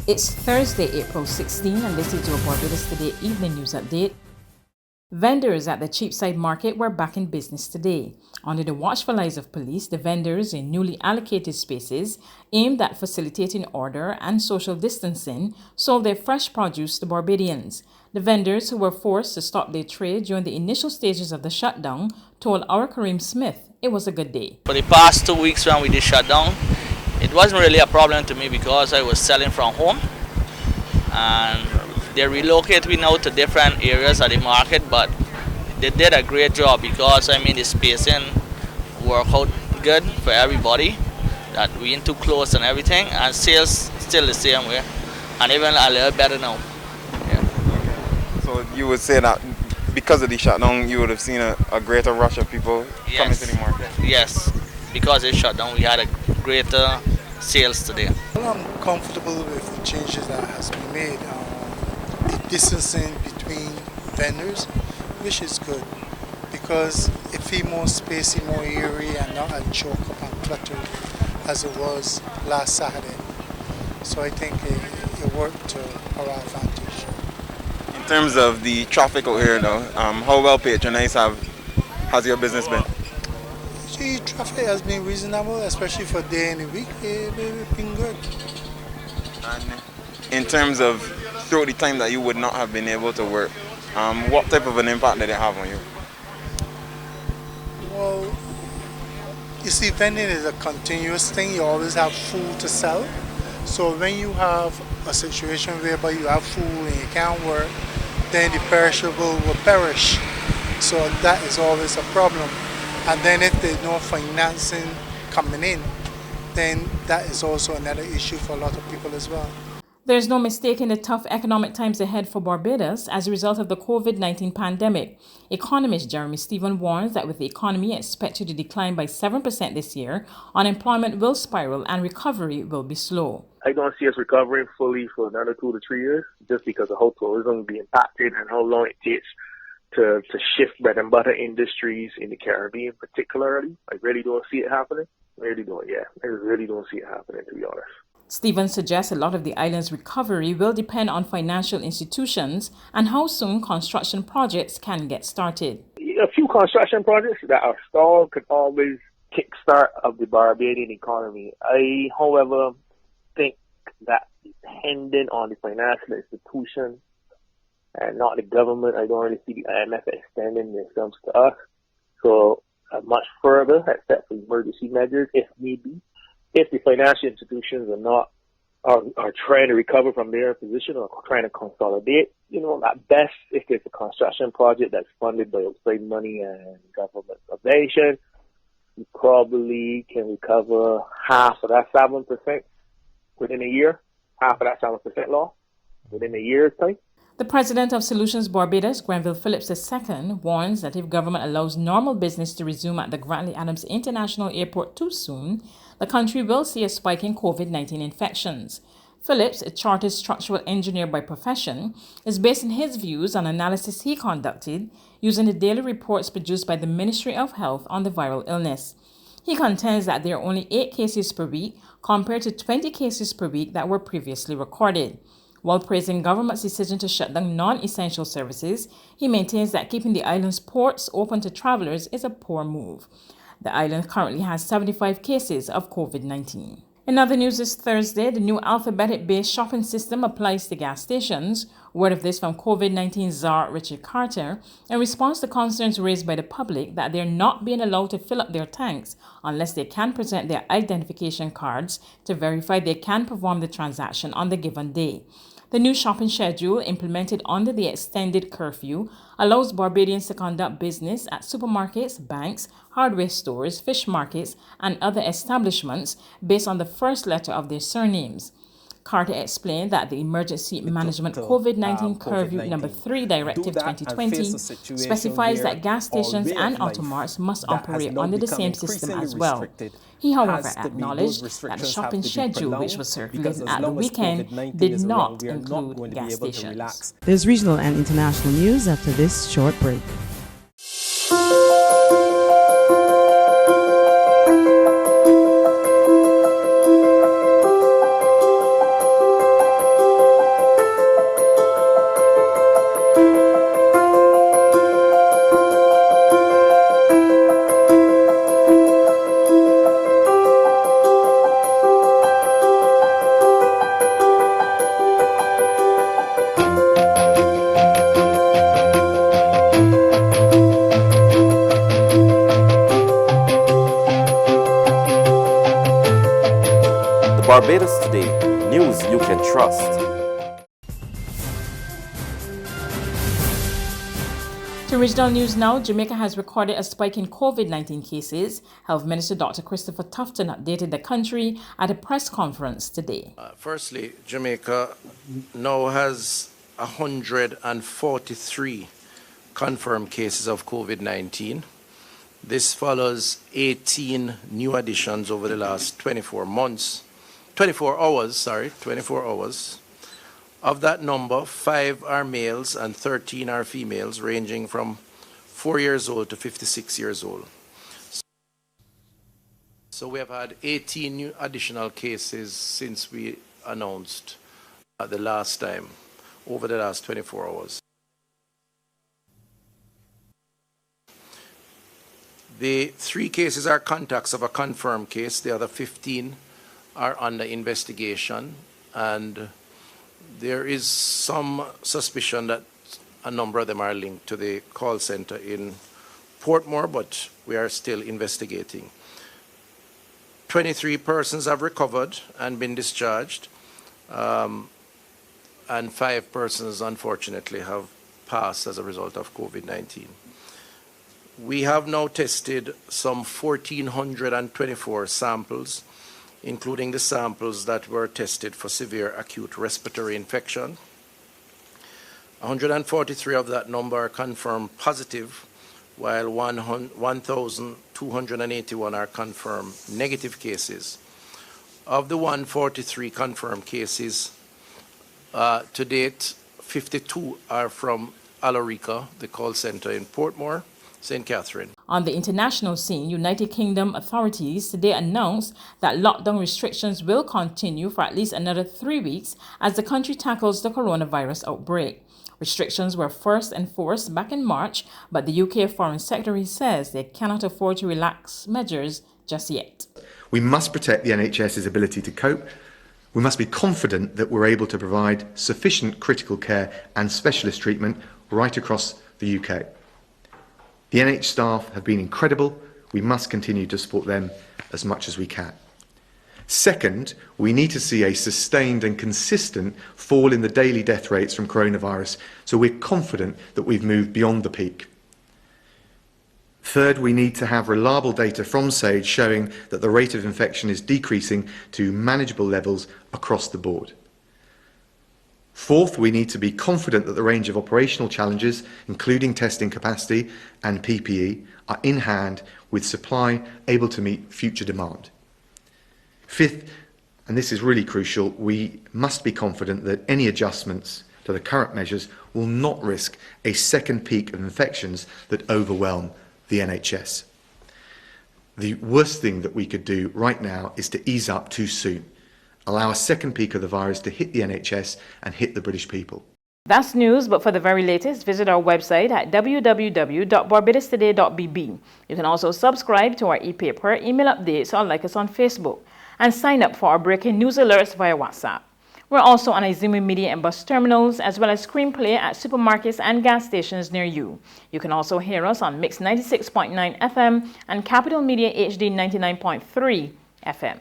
It's Thursday, April 16, and this is your Barbados Today Evening News Update. Vendors at the Cheapside market were back in business today. Under the watchful eyes of police, the vendors in newly allocated spaces aimed at facilitating order and social distancing sold their fresh produce to Barbadians. The vendors who were forced to stop their trade during the initial stages of the shutdown told our Kareem Smith it was a good day. For the past 2 weeks when we did shutdown, it wasn't really a problem to me because I was selling from home, and they relocated me now to different areas of the market, but they did a great job because the spacing worked out good for everybody, that we ain't too close and everything, and sales still the same way, and even a little better now. Yeah. So you would say that because of the shutdown, you would have seen a greater rush of people coming to the market? Yes, because it shut down, we had a greater sales today. Well, I'm comfortable with the changes that has been made. The distancing between vendors, which is good, because it feels more spacey, more eerie, and not a choke up and cluttered as it was last Saturday. So I think it worked to our advantage. In terms of the traffic out here now, how well patronized has your business been? The traffic has been reasonable, especially for day in the week. It's been good. And in terms of throughout the time that you would not have been able to work, what type of an impact did it have on you? Well, you see, vending is a continuous thing. You always have food to sell. So when you have a situation whereby you have food and you can't work, then the perishable will perish. So that is always a problem. And then if there's no financing coming in, then that is also another issue for a lot of people as well. There's no mistaking the tough economic times ahead for Barbados as a result of the COVID-19 pandemic. Economist Jeremy Stephen warns that with the economy expected to decline by 7% this year, unemployment will spiral and recovery will be slow. I don't see us recovering fully for another 2 to 3 years, just because of how tourism will be impacted and how long it takes to shift bread and butter industries in the Caribbean particularly. I really don't see it happening. I really don't see it happening, to be honest. Stevens suggests a lot of the island's recovery will depend on financial institutions and how soon construction projects can get started. A few construction projects that are stalled could always kickstart of the Barbadian economy. I, however, think that depending on the financial institutions and not the government, I don't really see the IMF extending themselves to us. So much further, except for emergency measures, if need be. If the financial institutions are trying to recover from their position or trying to consolidate, at best, if there's a construction project that's funded by outside money and government subvention, you probably can recover half of that 7% within a year, half of that 7% loss within a year's time. The president of Solutions Barbados, Grenville Phillips II, warns that if government allows normal business to resume at the Grantley Adams International Airport too soon, the country will see a spike in COVID-19 infections. Phillips, a chartered structural engineer by profession, is basing his views on analysis he conducted using the daily reports produced by the Ministry of Health on the viral illness. He contends that there are only 8 cases per week compared to 20 cases per week that were previously recorded. While praising government's decision to shut down non-essential services, he maintains that keeping the island's ports open to travelers is a poor move. The island currently has 75 cases of COVID-19. In other news this Thursday, the new alphabetic-based shopping system applies to gas stations. Word of this from COVID-19 czar Richard Carter in response to concerns raised by the public that they're not being allowed to fill up their tanks unless they can present their identification cards to verify they can perform the transaction on the given day. The new shopping schedule, implemented under the extended curfew, allows Barbadians to conduct business at supermarkets, banks, hardware stores, fish markets, and other establishments based on the first letter of their surnames. Carter explained that the Emergency Management COVID-19 Curfew No. 3 Directive 2020 specifies that gas stations and automarts must operate under the same system as well. He, however, acknowledged that the shopping schedule, which was circulated at the weekend, did not include gas stations. There's regional and international news after this short break. Barbados Today, news you can trust. To regional news now, Jamaica has recorded a spike in COVID-19 cases. Health Minister Dr. Christopher Tufton updated the country at a press conference today. Firstly, Jamaica now has 143 confirmed cases of COVID-19. This follows 18 new additions over the last 24 hours. Of that number, 5 are males and 13 are females, ranging from 4 years old to 56 years old. So we have had 18 new additional cases since we announced the last time, over the last 24 hours. The 3 cases are contacts of a confirmed case. The other 15 are under investigation, and there is some suspicion that a number of them are linked to the call center in Portmore, but we are still investigating. 23 persons have recovered and been discharged, and 5 persons, unfortunately, have passed as a result of COVID-19. We have now tested some 1,424 samples, including the samples that were tested for severe acute respiratory infection. 143 of that number are confirmed positive, while 1,281 are confirmed negative cases. Of the 143 confirmed cases, to date, 52 are from Alorica, the call center in Portmore, St. Catherine. On the international scene, United Kingdom authorities today announced that lockdown restrictions will continue for at least another 3 weeks as the country tackles the coronavirus outbreak. Restrictions were first enforced back in March, but the UK Foreign Secretary says they cannot afford to relax measures just yet. We must protect the NHS's ability to cope. We must be confident that we're able to provide sufficient critical care and specialist treatment right across the UK. The NH staff have been incredible. We must continue to support them as much as we can. Second, we need to see a sustained and consistent fall in the daily death rates from coronavirus, so we're confident that we've moved beyond the peak. Third, we need to have reliable data from SAGE showing that the rate of infection is decreasing to manageable levels across the board. Fourth, we need to be confident that the range of operational challenges, including testing capacity and PPE, are in hand with supply able to meet future demand. Fifth, and this is really crucial, we must be confident that any adjustments to the current measures will not risk a second peak of infections that overwhelm the NHS. The worst thing that we could do right now is to ease up too soon, allow a second peak of the virus to hit the NHS and hit the British people. That's news, but for the very latest, visit our website at www.barbadostoday.bb. You can also subscribe to our e-paper, email updates, or like us on Facebook, and sign up for our breaking news alerts via WhatsApp. We're also on Izumi Media and bus terminals, as well as screenplay at supermarkets and gas stations near you. You can also hear us on Mix 96.9 FM and Capital Media HD 99.3 FM.